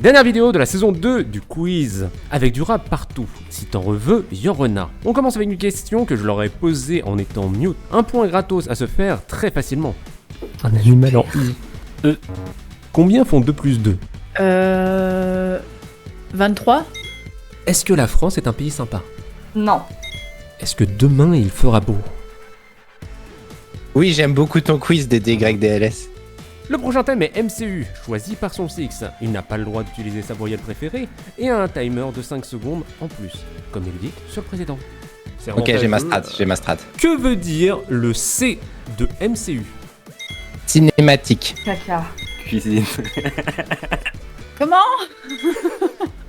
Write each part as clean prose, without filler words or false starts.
Dernière vidéo de la saison 2 du quiz, avec du rap partout. Si t'en veux, y'en a. On commence avec une question que je leur ai posée en étant mute. Un point gratos à se faire très facilement. Un animal en I. Combien font 2 plus 2 23. Est-ce que la France est un pays sympa? Non. Est-ce que demain il fera beau? Oui, j'aime beaucoup ton quiz des DYDLS. Le prochain thème est MCU, choisi par son Six. Il n'a pas le droit d'utiliser sa voyelle préférée et a un timer de 5 secondes en plus, comme il dit sur le précédent. C'est Ok, j'ai ma avantageux. strat, Que veut dire le C de MCU? Cinématique. Caca. Cuisine. Comment?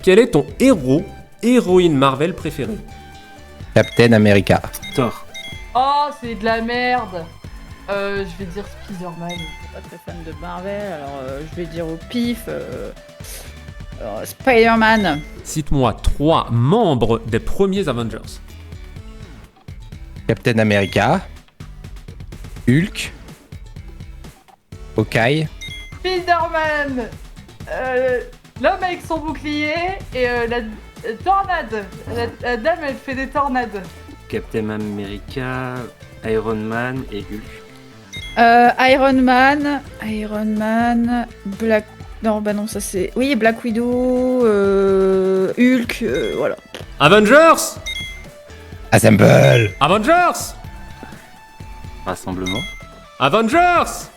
Quel est ton héroïne Marvel préférée? Captain America. Thor. Oh, c'est de la merde. Je vais dire Spider-Man. Je suis pas très fan de Marvel, alors je vais dire au pif. Spider-Man. Cite-moi 3 membres des premiers Avengers. Captain America. Hulk. Hawkeye. Spider-Man. L'homme avec son bouclier et la tornade. La dame, elle fait des tornades. Captain America, Iron Man et Hulk. Iron Man, Black... Non, bah non, ça c'est... Oui, Black Widow, Hulk, voilà. Avengers! Assemble. Avengers! Rassemblement. Avengers!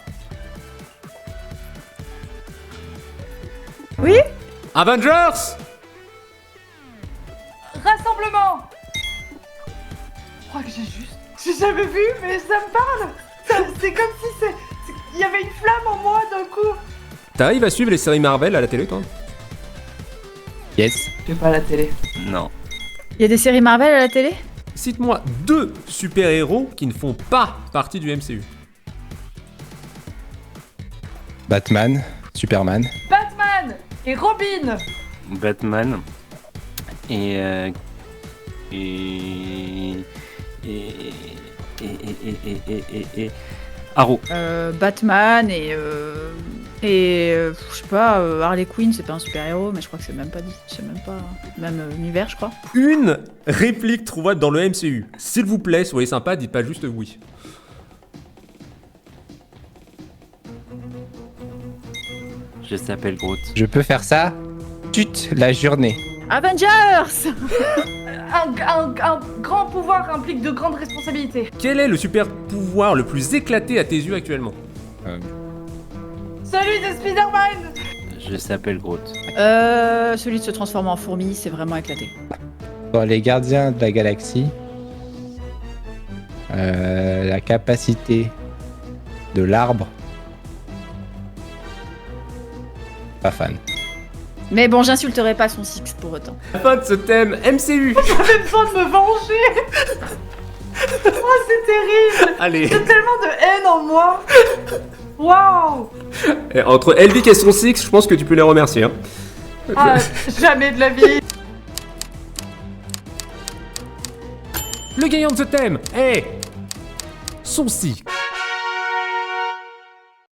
Oui? Avengers! Rassemblement. Je crois que j'ai jamais vu, mais ça me parle. C'est comme si il y avait une flamme en moi d'un coup. T'arrives à suivre les séries Marvel à la télé, toi? Yes. Je vais pas à la télé. Non. Il y a des séries Marvel à la télé? Cite-moi 2 super-héros qui ne font pas partie du MCU. Batman. Superman. Batman et Robin. Batman. Et Arrow. Batman et je sais pas, Harley Quinn, c'est pas un super-héros, mais je crois que c'est même pas dit, c'est même pas... Même univers, je crois. Une réplique trouvable dans le MCU. S'il vous plaît, soyez sympa, dites pas juste oui. Je s'appelle Groot. Je peux faire ça toute la journée. Avengers! Un grand pouvoir implique de grandes responsabilités. Quel est le super pouvoir le plus éclaté à tes yeux actuellement? Celui de Spider-Man. Je s'appelle Groot. Celui de se transformer en fourmi, c'est vraiment éclaté. Dans les gardiens de la galaxie, la capacité de l'arbre. Pas fan. Mais bon, j'insulterai pas son Six pour autant. Fin de ce thème MCU. J'avais besoin de me venger. Oh, c'est terrible. Allez, J'ai tellement de haine en moi. Waouh. entre Elvic et son Six, je pense que tu peux les remercier. Hein. Ah, jamais de la vie. Le gagnant de ce thème est son Six.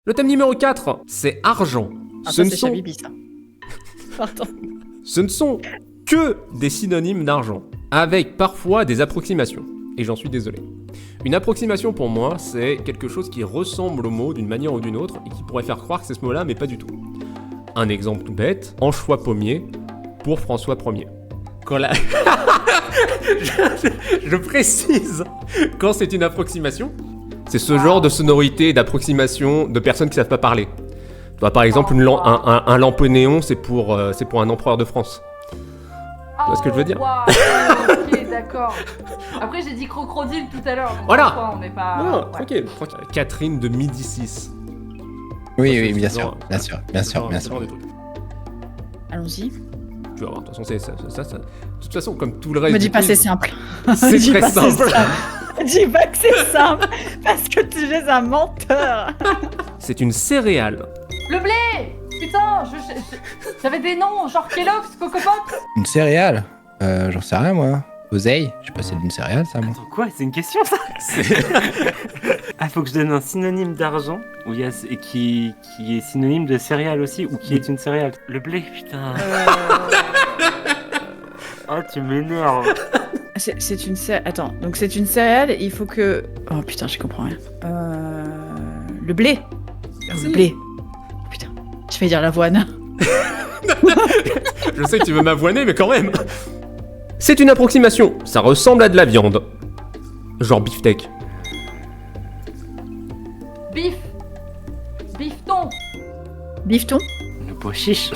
Le thème numéro 4, c'est argent. Ah, ça c'est Chabibi, ça. Pardon. Ce ne sont que des synonymes d'argent, avec parfois des approximations. Et j'en suis désolé. Une approximation pour moi, c'est quelque chose qui ressemble au mot d'une manière ou d'une autre et qui pourrait faire croire que c'est ce mot-là, mais pas du tout. Un exemple tout bête, anchois pommier pour François Ier. Quand la... je précise, quand c'est une approximation, c'est ce genre de sonorité d'approximation de personnes qui savent pas parler. Tu vois, par exemple, un lampeau-néon, c'est pour un empereur de France. Tu vois ce que je veux dire? Ok, d'accord. Après, j'ai dit crocodile tout à l'heure. donc Voilà. parfois, on n'est pas. Non, ouais. tranquille. Catherine de Midi 6. Oui, bien sûr. Allons-y. Tu vas voir, de toute façon, ça. De toute façon, comme tout le reste. Me dis du pas quiz, c'est simple. C'est Dis très pas c'est simple. Dis pas que c'est simple, parce que tu es un menteur. C'est une céréale. Le blé. Putain, j'avais des noms, genre Kellogg's, Coco Pops. Une céréale. J'en sais rien, moi. Oseille, je sais pas, c'est d'une céréale ça, moi. Attends, quoi? C'est une question ça? Ah, faut que je donne un synonyme d'argent où il y a, et qui est synonyme de céréale aussi, ou qui est une céréale. Le blé, putain. Ah, tu m'énerves. C'est une céréale. Attends, donc c'est une céréale, et il faut que. Oh putain, je comprends rien. Le blé. Merci. Le blé. Putain, je vais dire l'avoine. Je sais que tu veux m'avoiner, mais quand même. C'est une approximation. Ça ressemble à de la viande. Genre beefsteak. Bif. Bifton. Bifton. Le pois chiche.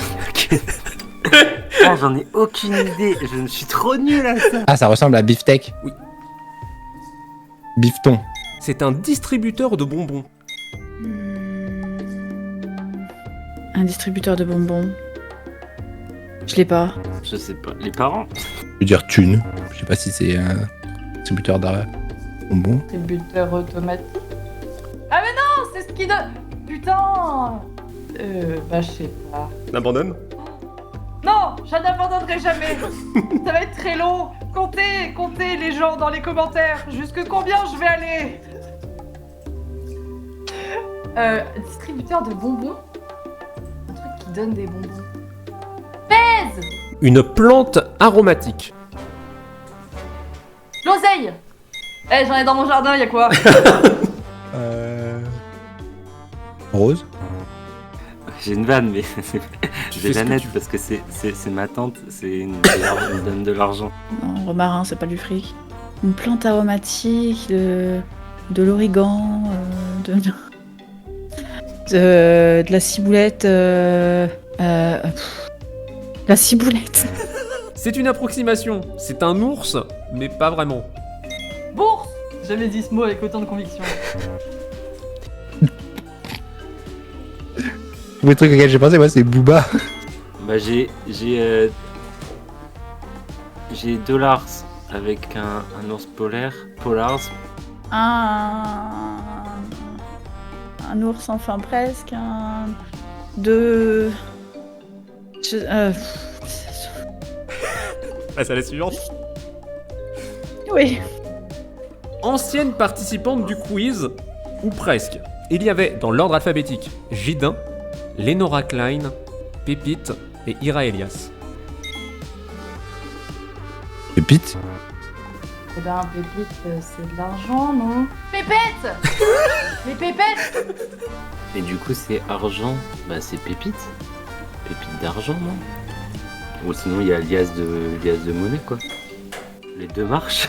Oh, j'en ai aucune idée. Je suis trop nul à ça. Ah, ça ressemble à beefsteak. Oui. Bifton. C'est un distributeur de bonbons. Un distributeur de bonbons. Je l'ai pas. Je sais pas. Les parents? Je veux dire thune. Je sais pas si c'est un distributeur de bonbons. Distributeur automatique. Ah mais non, c'est ce qui donne... Putain. Bah je sais pas. N'abandonne. Non, je n'abandonnerai jamais. Ça va être très long. Comptez les gens dans les commentaires. Jusque combien je vais aller. Distributeur de bonbons. Un truc qui donne des bonbons. Pèse. Une plante aromatique. L'oseille. Eh, j'en ai dans mon jardin, y'a quoi? Rose. J'ai une vanne, mais Tu je fais vais ce la que mettre tu veux. parce que c'est ma tante, c'est une donne de l'argent. Non, romarin, c'est pas du fric. Une plante aromatique, de l'origan, de la ciboulette. La ciboulette. C'est une approximation. C'est un ours, mais pas vraiment. Bourse. Jamais dit ce mot avec autant de conviction. Le truc auquel j'ai pensé, moi, c'est Booba. Bah j'ai Dollars avec un ours polaire, Polars. Un ours, enfin presque. Passe à la suivante. Oui. Ancienne participante du quiz, ou presque. Il y avait dans l'ordre alphabétique Gidin, Lenora Klein, Pépite et Ira Elias. Pépite. Eh ben, pépite, c'est de l'argent, non? Pépette. Mais pépette. Et du coup c'est argent, bah c'est pépite. Pépite d'argent, non? Ou sinon il y a lias de monnaie quoi. Les deux marchent.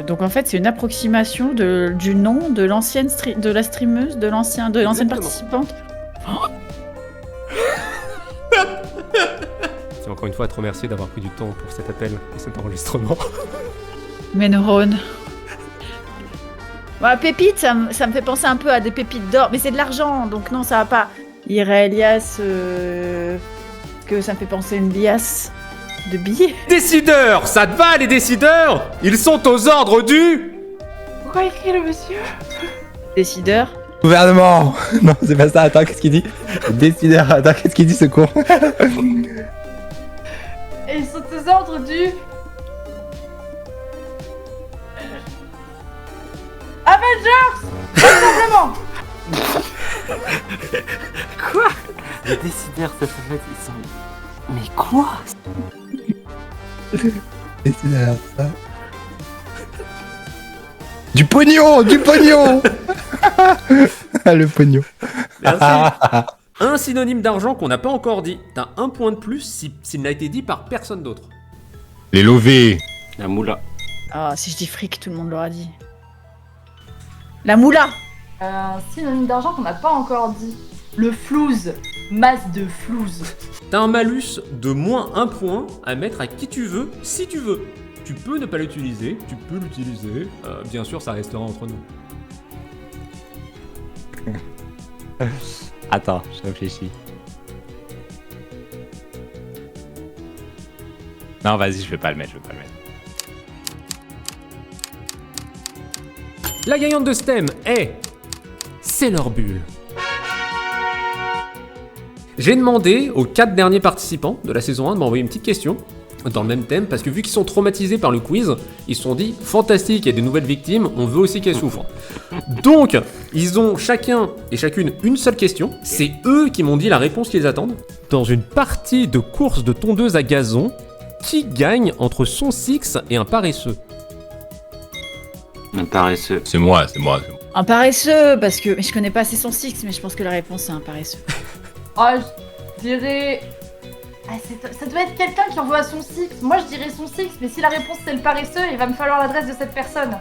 Donc en fait, c'est une approximation du nom de l'ancienne de la streameuse, de l'ancienne Exactement. participante. C'est encore une fois à te remercier d'avoir pris du temps pour cet appel et cet enregistrement. Mes neurones. Bah, pépite, ça me fait penser un peu à des pépites d'or, mais c'est de l'argent, donc non, ça va pas. Ira Elias, que ça me fait penser à une liasse de billets. Décideurs, ça te va les décideurs? Ils sont aux ordres du... Pourquoi écrit le monsieur? Décideur. Gouvernement. Non, c'est pas ça. Attends, qu'est-ce qu'il dit? Décideur. Attends, qu'est-ce qu'il dit ce con? Et ils sont aux ordres du... Avengers. Simplement. Quoi? Les décideurs, ça s'appelle, ils sont... Mais quoi? Décideur, ça. Du pognon. Du pognon. Le pognon. Merci. Un synonyme d'argent qu'on n'a pas encore dit. T'as un point de plus s'il n'a été dit par personne d'autre. Les lovés. La moula. Ah, si je dis fric, tout le monde l'aura dit. La moula. Un synonyme d'argent qu'on n'a pas encore dit. Le flouze. Masse de flouze. T'as un malus de moins 1 point à mettre à qui tu veux, si tu veux. Tu peux ne pas l'utiliser, tu peux l'utiliser. Bien sûr, ça restera entre nous. Attends, je réfléchis. Non, vas-y, je vais pas le mettre, La gagnante de STEM est... Sailor Bull. J'ai demandé aux 4 derniers participants de la saison 1 de m'envoyer une petite question. dans le même thème, parce que vu qu'ils sont traumatisés par le quiz, ils se sont dit fantastique, il y a des nouvelles victimes, on veut aussi qu'elles souffrent. Donc, ils ont chacun et chacune une seule question. C'est eux qui m'ont dit la réponse qu'ils attendent. Dans une partie de course de tondeuse à gazon, qui gagne entre son six et un paresseux? Un paresseux. C'est moi. Un paresseux, parce que mais je connais pas assez son six, mais je pense que la réponse c'est un paresseux. Ah, je dirais. Ah, ça doit être quelqu'un qui en veut à son six. Moi, je dirais son six, mais si la réponse c'est le paresseux, il va me falloir l'adresse de cette personne.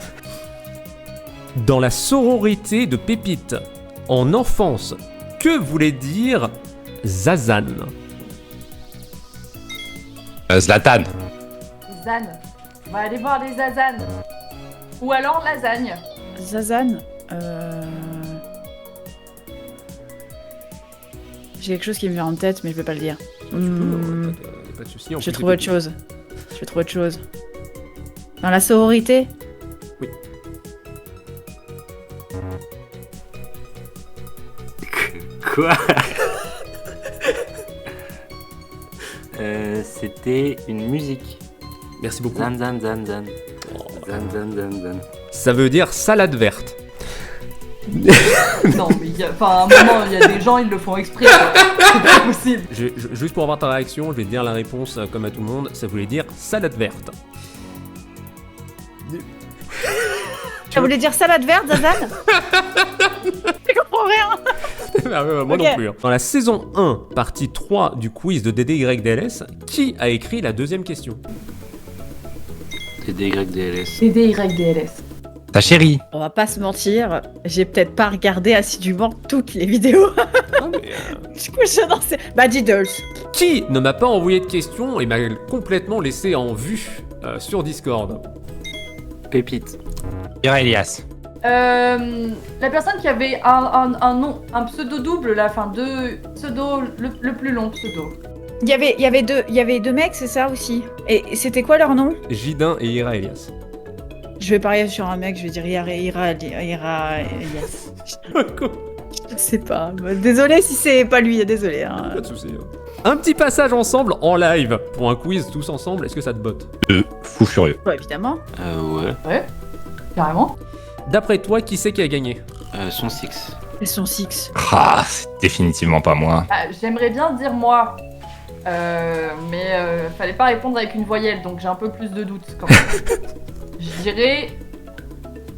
Dans la sororité de Pépite, en enfance, que voulait dire Zazan? Zlatan. Zan. On va aller voir les Zazan. Ou alors lasagne. Zazan. J'ai quelque chose qui me vient en tête, mais je vais pas le dire. Pas de souci. Je vais trouver autre chose. Dans la sororité. Quoi? C'était une musique. Merci beaucoup. Zan zan zan zan. Zan zan zan zan. Ça veut dire salade verte. Non, mais à un moment, il y a des gens, ils le font exprès. Quoi. C'est pas possible. Juste pour avoir ta réaction, je vais te dire la réponse comme à tout le monde. Ça voulait dire salade verte. Ça voulait dire salade verte, Zazan? Je comprends rien. Ah ouais, moi Ok. non plus. Hein. Dans la saison 1, partie 3 du quiz de DDYDLS, qui a écrit la deuxième question? C'est DYDLS. DDYDLS. Ta chérie. On va pas se mentir, j'ai peut-être pas regardé assidûment toutes les vidéos. Ah, mais, Du coup, je n'en sais. Bah, Diddles. qui ne m'a pas envoyé de questions et m'a complètement laissé en vue sur Discord? Pépite. Ira Elias. La personne qui avait un nom, un pseudo double là, enfin deux pseudo, le plus long pseudo. Il y avait deux mecs, c'est ça aussi. Et c'était quoi leur nom? Jidin et Ira Elias. Je vais parier sur un mec, je vais dire Ira, yes. Je sais pas. Désolé si c'est pas lui, désolé. Hein. Pas de soucis. Un petit passage ensemble en live pour un quiz tous ensemble, est-ce que ça te botte? Fou furieux. Ouais, évidemment. Ouais. Carrément. D'après toi, qui c'est qui a gagné? Son six. Ils sont six. Ah, c'est définitivement pas moi. J'aimerais bien dire moi, mais fallait pas répondre avec une voyelle, donc j'ai un peu plus de doutes quand même. Je dirais.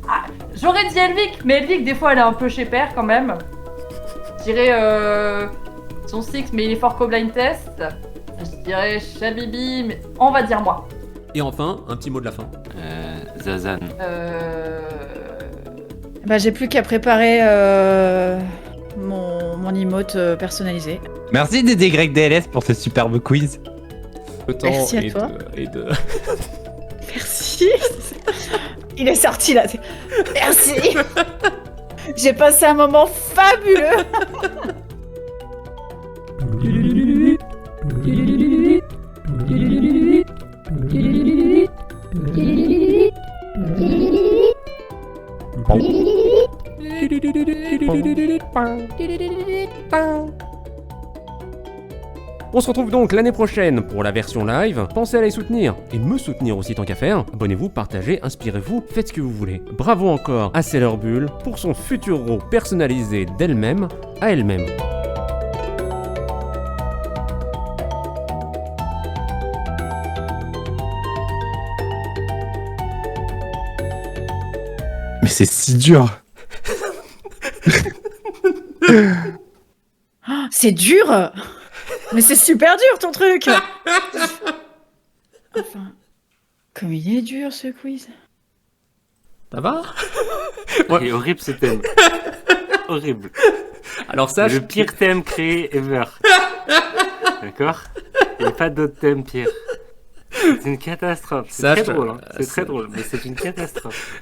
Ah, j'aurais dit Elvic, mais Elvic des fois elle est un peu chez père quand même. Je dirais son six, mais il est fort qu'au blind test. Je dirais Shabibi, mais on va dire moi. Et enfin, un petit mot de la fin. Zazan. Bah, j'ai plus qu'à préparer mon emote personnalisé. Merci DDYDLS pour ce superbe quiz. Le temps Merci à et toi. de... Merci. Il est sorti là. Merci. J'ai passé un moment fabuleux. On se retrouve donc l'année prochaine pour la version live. Pensez à les soutenir et me soutenir aussi tant qu'à faire. Abonnez-vous, partagez, inspirez-vous, faites ce que vous voulez. Bravo encore à Sailor Bull pour son futuro personnalisé d'elle-même à elle-même. Mais c'est si dur. C'est dur. Mais c'est super dur ton truc. Enfin, comme il est dur ce quiz. Ça va? Il est horrible ce thème. Horrible. Alors sache... Le pire thème créé ever. D'accord? Il n'y a pas d'autre thème pire. C'est une catastrophe. C'est Sache- très drôle, hein. C'est très drôle, mais c'est une catastrophe.